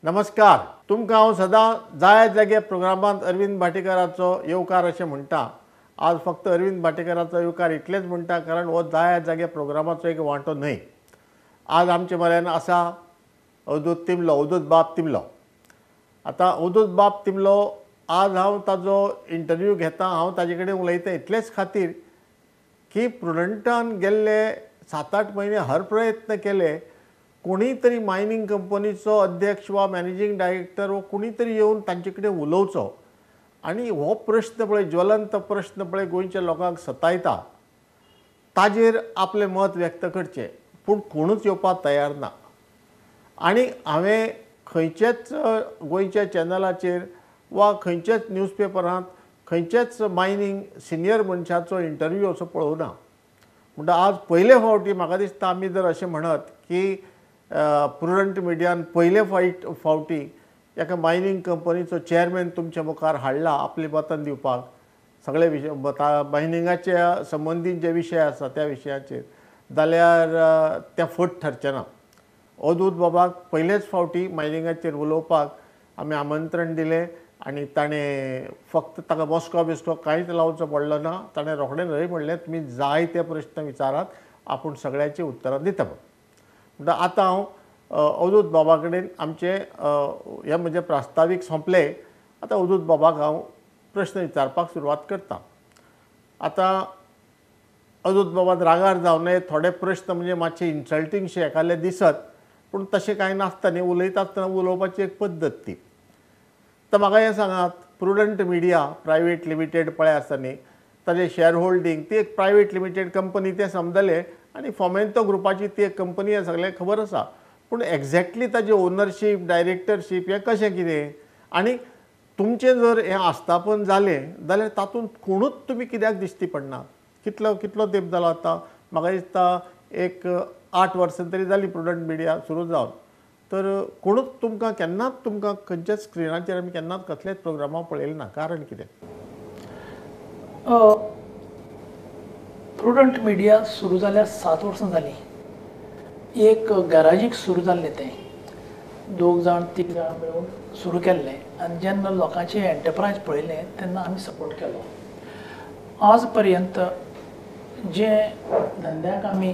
नमस्कार. तुमकां हांव सदां जाय जागे प्रोग्रामांत अरविंद भाटेकाराचो येवकार अशें म्हणटा. आज फक्त अरविंद भाटेकाराचो येवकार इतलेंच म्हणटा कारण हो जाय जागे प्रोग्रामाचो एक वांटो न्हय. आज आमचे म्हऱ्यान आसा अवधूत तिमलो, अवधूत बाब तिमलो. आतां अवधूत बाब तिमलो आज हांव ताजो इंटरव्यू घेता. हांव ताजे कडेन उलयता इतलेच खातीर की प्रुडंटान गेल्ले 7-8 म्हयने हर प्रयत्न केले कोणी तरी मायनिंग कंपनीचो अध्यक्ष वा मॅनेजिंग डायरेक्टर वा कोणी तरी येवन तांचे कडेन उलोवचो आनी हो प्रश्न पळय ज्वलंत प्रश्न पळय गोंयच्या लोकांक सतायता ताजेर आपलें मत व्यक्त करचें. पूण कोणूच येवपाक तयार ना. आनी हांवें खंयचेच गोंयच्या चॅनलाचेर वा खंयचेच न्यूजपेपरांत खंयचेच मायनिंग सिनियर मनशाचो इंटरव्यू असो पळोवना. म्हणटा आज पयले फावटी म्हाका दिसता आमी जर अशें म्हणत की प्रुडंट मिडियान पयले फावटी एका मायनिंग कंपनीचो चेअरमॅन तुमच्या मुखार हाडला आपले मतान दिवपाक सगळे विशय मायनिंगाच्या संबंदीत जे विशय आसा त्या विशयाचेर जाल्यार तें फट ठरचें ना. अवधूत बाबाक पयलेच फावटी मायनिंगाचेर उलोवपाक आमी आमंत्रण दिलें आनी ताणें फक्त ताका बसको बिस्को कांयच लावचो पडलो ना. ताणें रोखडें न्हय म्हणलें तुमी जाय ते प्रश्न विचारात आपूण सगळ्याची उत्तरां दिता. म्हणटा आतां हांव अवधूत बाबा कडेन आमचे हे म्हजे प्रास्तावीक सोंपले. आतां अवधूत बाबाक हांव प्रश्न विचारपाक सुरवात करतां. आतां अवधूत बाबान रागार जावं नये. थोडे प्रश्न म्हणजे मातशे इन्सल्टींग शे एकाले दिसत पूण तशें कांय नासता न्ही. उलयता आसतना उलोवपाची एक पद्दत ती. तर म्हाका हें सांगात प्रुडंट मिडिया प्रायवेट लिमिटेड पळय आसा न्ही ताजें शेअर होल्डिंग ती एक प्रायवेट लिमिटेड कंपनी तें समजलें आनी फोमेंतो ग्रुपाची ती एक कंपनी हें सगळें खबर आसा. पूण एक्झॅक्टली ताजें ओनरशीप डायरेक्टरशीप हें कशें कितें आनी तुमचें जर हें आस्थापन जालें जाल्यार तातूंत कोणूच तुमी कित्याक दिश्टी पडना. कितलो तेंप जालो आतां म्हाका दिसता एक 8 वर्सां तरी जालीं प्रुडंट मिडिया सुरू जावन. तर कोणूच तुमकां केन्नाच तुमकां खंयच्याच स्क्रिनाचेर आमी केन्नाच कसलेच प्रोग्रामा पळयलें ना. कारण कितें? प्रुडंट मिडिया सुरू जाल्यार 7 वर्सां जालीं. एक गॅराजीक सुरू जाल्लें तें 2 जाण 3 जाण मेळून सुरू केल्लें आनी जेन्ना लोकांचें एंटरप्रायज पळयलें तेन्ना आमी सपोर्ट केलो. आज पर्यंत जे धंद्याक आमी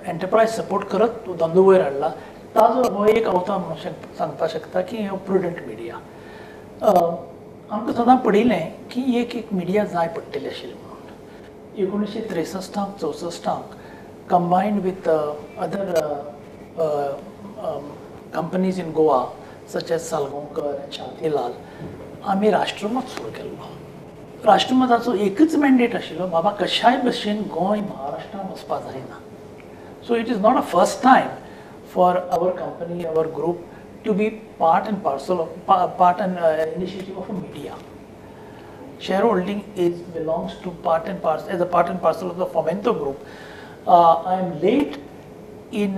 एंटरप्रायज सपोर्ट करत धंदो वयर हाडला ताजो हो एक अवतार म्हणून सांगपाक शकता की हो प्रुडंट मिडिया. आमकां सदां पडिल्लें की एक मिडिया जाय पडटली आशिल्ली म्हणून. 1963-64 combined with other companies in Goa such as Salgaonkar and Shantilal आमी राष्ट्रमत सुरू केल्लो. राष्ट्रमताचो एकच मॅन्डेट आशिल्लो बाबा कशाय भशेन गोंय महाराष्ट्रान वचपाक जायना. So it is not a first time for our company our group to be part and initiative of a media. Shareholding belongs to part and parcel of the Fomento group. I am late in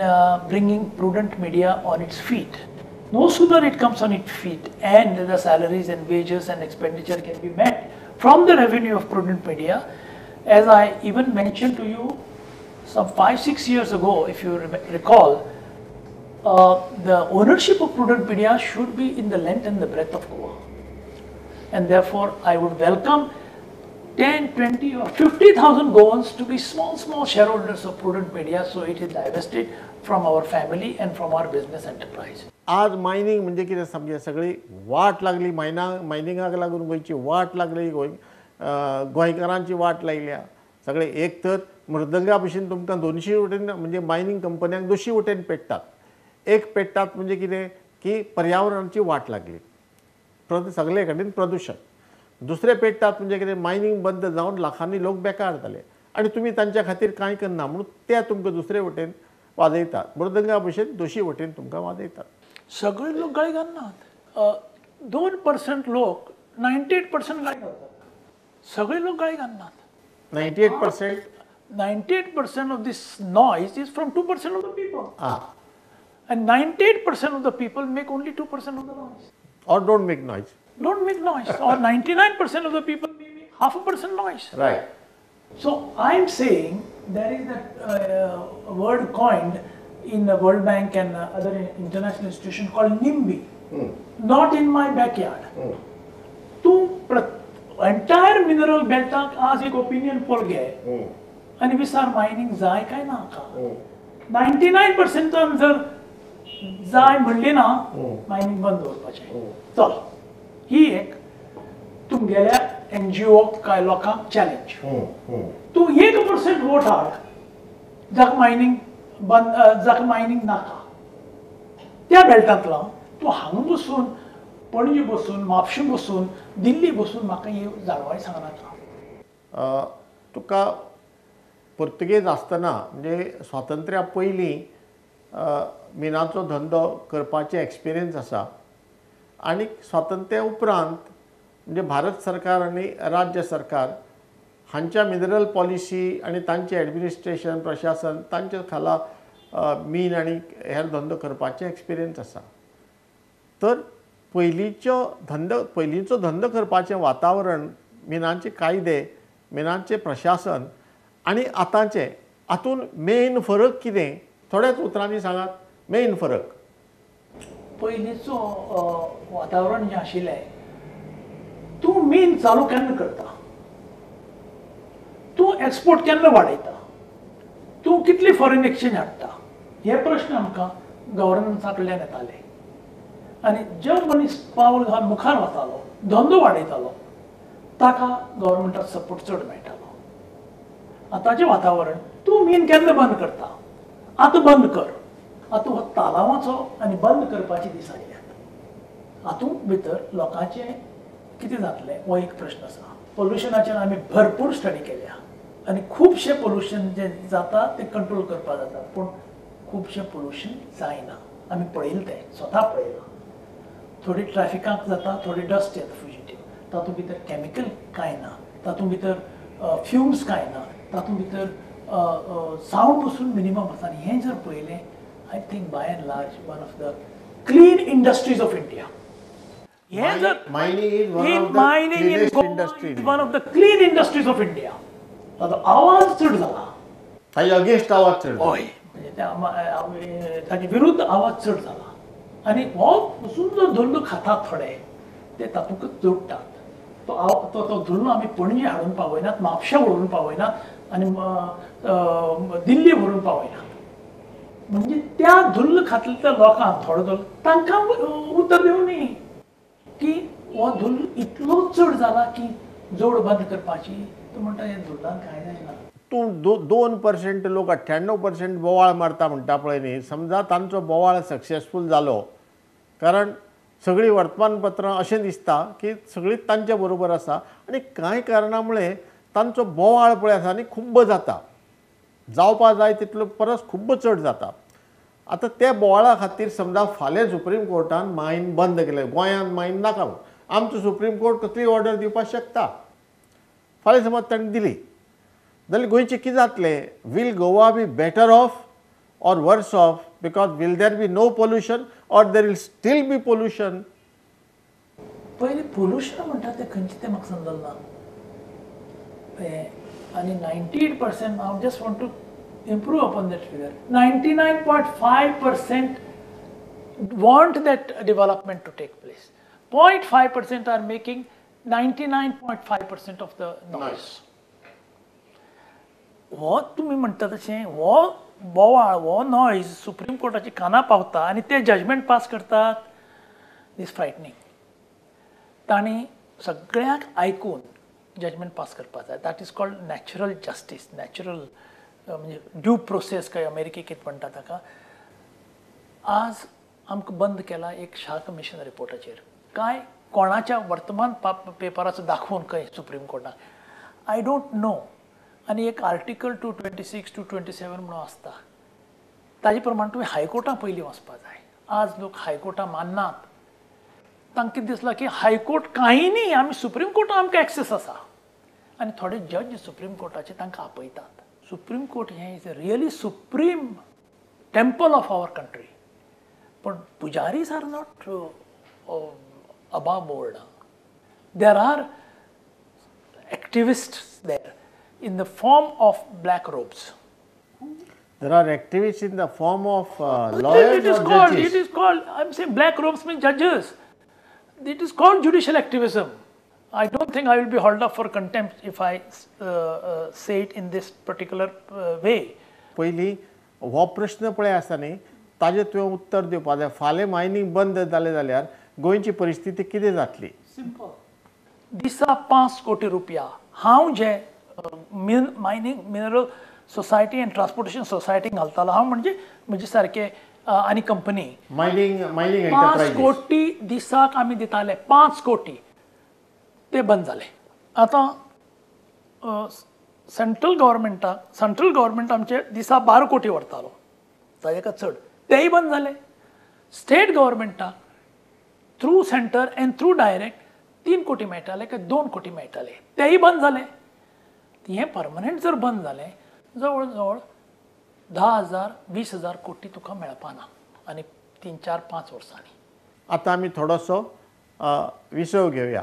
bringing Prudent Media on its feet. No sooner it comes on its feet and the salaries and wages and expenditure can be met from the revenue of Prudent Media. As I even mentioned to you some 5-6 years ago, if you recall, the ownership of Prudent Media should be in the length and the breadth of Goa. And therefore, I would welcome 10, 20 or 50,000 Goans to be small shareholders of Prudent Media, so it is divested from our family and from our business enterprise. आज mining म्हणजे कितें समजे सगळी वाट लागली. मायनिंगाक लागून गोंयची वाट लागली. गोंयकारांची वाट लायल्या. सगळे एक तर मृदंगा भशेन तुमकां 200 वटेन म्हणजे मायनिंग कंपन्यांक 200 वटेन पेट्टात. एक पेट्टात म्हणजे कितें की पर्यावरणाची वाट लागली. सगळे कडेन प्रदूषण. दुसरे पेट्टात म्हणजे कितें मायनिंग बंद जावन लाखांनी लोक बेकार जाले आनी तुमी तांच्या खातीर कांय करना म्हणून ते तुमकां दुसरे वटेन वाजयतात. मृदंगा भशेन 200 वटेन तुमकां वाजयतात. सगळे लोक गाळी घालनात. 2% लोक 98% गाळी घालतात. सगळे लोक गाळी घालनात. 98% of this noise is from 2% of the people. And 98% of the people make only 2% of the noise. Or don't make noise. Don't make noise. Or 99% of the people may make 0.5% noise. Right. So I am saying there is that word coined in the World Bank and other international institution called NIMBY, not in my backyard. तूं entire mineral बेल्टाक आज एक opinion poll घे आनी विचार mining जाय काय नाका. 99% जर जाय म्हणली ना मायनिंग बंद दवरपाचें. चल ही एक तुमगेल्या NGO काय लोकांक चॅलेंज. तूं 1% वोट हाड जाका मायनिंग बंद जाका मायनिंग नाका त्या बेल्टांतलो तूं हांगा बसून पणजी बसून म्हापशें बसून दिल्ली बसून म्हाका ही जाणवाय सांगनाका. तुका पुर्तुगेज आसतना म्हणजे स्वातंत्र्या पयलीं मिनाचो धंदो करपाचें एक्सपिरियन्स आसा आनी स्वातंत्र्या उपरांत म्हणजे भारत सरकार आनी राज्य सरकार हांच्या मिनरल पॉलिसी आनी तांचें एडमिनिस्ट्रेशन प्रशासन तांचे खाला मीन आनी हेर धंदो करपाचें एक्सपिरियन्स आसा. तर पयलींचो धंदो करपाचें वातावरण, मिनाचे कायदे, मिनाचें प्रशासन आनी आतांचें हातून मेन फरक कितें थोड्याच उतरांनी सांगात. मेन फरक पयलींचो वातावरण जें आशिल्लें तूं मीन चालू केन्ना करता, तूं एक्सपोर्ट केन्ना वाडयता, तूं कितली फॉरेन एक्सचेंज हाडटा हे प्रश्न आमकां गव्हर्नन्सा कडल्यान येताले. आनी जो मनीस पावल घालून मुखार वतालो, धंदो वाडयतालो ताका गव्हर्नमेंटाचो सपोर्ट चड मेळटालो. आतांचें वातावरण तूं मीन केन्ना बंद करता, आतां बंद कर. आतां हो तालावाचो आनी बंद करपाचे दीस आयल्यात. हातूंत भितर लोकांचें कितें जातलें हो एक प्रश्न आसा. पोल्युशनाचेर आमी भरपूर स्टडी केल्या आनी खुबशें पोल्युशन जें जाता तें कंट्रोल करपाक जाता, पूण खुबशें पोल्युशन जायना. आमी पळयलें तें, स्वता पळयलां. थोडी ट्रॅफिकाक जाता, थोडी डस्ट येता फ्युजिटीव, तातूंत भितर कॅमिकल कांय ना, तातूंत भितर फ्युम्स कांय ना, तातूंत भितर सावंड पसून मिनिमम आसा. आनी हें जर पळयलें, I think by end large one of the clean industries of India. Mining is one in of the mining in cleanest Goa industries. is one of the clean industries of India. ताचो आवाज चड जाला. ताच्या against आवाज चड. हय, म्हणजे ताचे विरुद्ध आवाज चड जाला. आनी हो पसून जो धुल्लो खातात थोडे ते तातूंतच जोडटात. तो धुल्लो आमी पणजे हाडून पावयनात, म्हापशा व्हरून पावयनात आनी दिल्ली व्हरून पावयनात. म्हणजे त्या धुल्ल खातल्या लोकांक थोडो धुल्ल तांकां उतर दिवनी की हो धुल्ल इतलो चड जाला की जोड बंद करपाची. तो म्हणटा हे धुल्लान कांय जायना. तूं 2% लोक 98% बोवाळ मारता म्हणटा पळय न्ही, समजा तांचो बोवाळ सक्सेसफूल जालो कारण सगळीं वर्तमानपत्रां अशें दिसता की सगळींच तांचे बरोबर आसा आनी कांय कारणां मुळे तांचो बोवाळ पळय आसा न्ही खूब्ब जाता, जावपा जाय तितलो परस खूब्ब चड जाता. आतां त्या बोवाळा खातीर समजा फाल्यां सुप्रीम कोर्टान मायन बंद केलें, गोंयांत मायन नाका, आमचो सुप्रीम कोर्ट कसलीय ऑर्डर दिवपाक शकता. फाल्यां समज ताणें दिली जाल्यार गोंयचें कितें जातलें? Will Goa be better off or worse off? Because will there be no pollution or there will still be pollution? पयलीं पोल्युशन म्हणटा तें खंयचें तें म्हाका समजलें ना. आनी 98% हांव just want to improve upon that figure. 99.5% want that development to take place. 0.5% are making 99.5% of the noise. हो तुमी म्हणटा तशें हो बोवाळ, हो नॉयज सुप्रीम कोर्टाची कानां पावता आनी ते जजमेंट पास करतात. दीस फ्रायटनींग. तांणी सगळ्यांक आयकून जजमेंट पास करपाक जाय. That is called natural justice, natural म्हणजे ड्यू प्रोसेस काय अमेरिकेक म्हणटा ताका. आज आमकां बंद केला एक शा कमिशन रिपोर्टाचेर. काय कोणाच्या वर्तमान पेपराचो दाखोवन खंय सुप्रीम कोर्टाक आय डोंट नो. आनी एक आर्टिकल 226 227 म्हणून आसता, ताजे प्रमाण तुवें हायकोर्टाक पयलीं वचपाक जाय. आज लोक हायकोर्टाक माननात. तांकां कितें दिसलां की हायकोर्ट कांय न्ही, आमी सुप्रीम कोर्टाक आमकां एक्सेस आसा. आनी थोडे जज सुप्रीम कोर्टाचे तांकां आपयतात. Supreme Court is a really supreme temple of our country. But pujaris are not above board. There are activists there in the form of black robes. There are activists in the form of lawyers It is or called, judges. it is called, I'm saying black robes mean judges. It is called judicial activism. I don't think I will be hauled up for contempt if I say it in this particular way. पयलीं हो प्रश्न पळय आसा न्ही ताजें तुवें उत्तर दिवपाक जाय. फाल्यां मायनींग बंद जालें जाल्यार गोंयची परिस्थिती कितें जातली? सिंपल. दिसा 5 कोटी रुपया हांव जे mining mineral society and transportation society घालतालो हांव म्हणजे म्हजे सारके आनी कंपनी मायनींग 5 एंटरप्रायझीस कोटी दिसाक आमी दिताले 5 कोटी ते बंद जाले. आतां सेंट्रल गव्हर्मेंट आमचे दिसा 12 कोटी व्हरतालो ताजेका चड तेय बंद जाले. स्टेट गव्हर्मेंटाक through centre and through direct 3 crore मेळटाले काय 2 कोटी मेळटाले तेय बंद जाले. हें परमनंट जर बंद जालें जवळ जवळ 10,000 20,000 कोटी तुका मेळपाना आनी 3-4-5 वर्सांनी. आतां आमी थोडोसो विसव घेवया.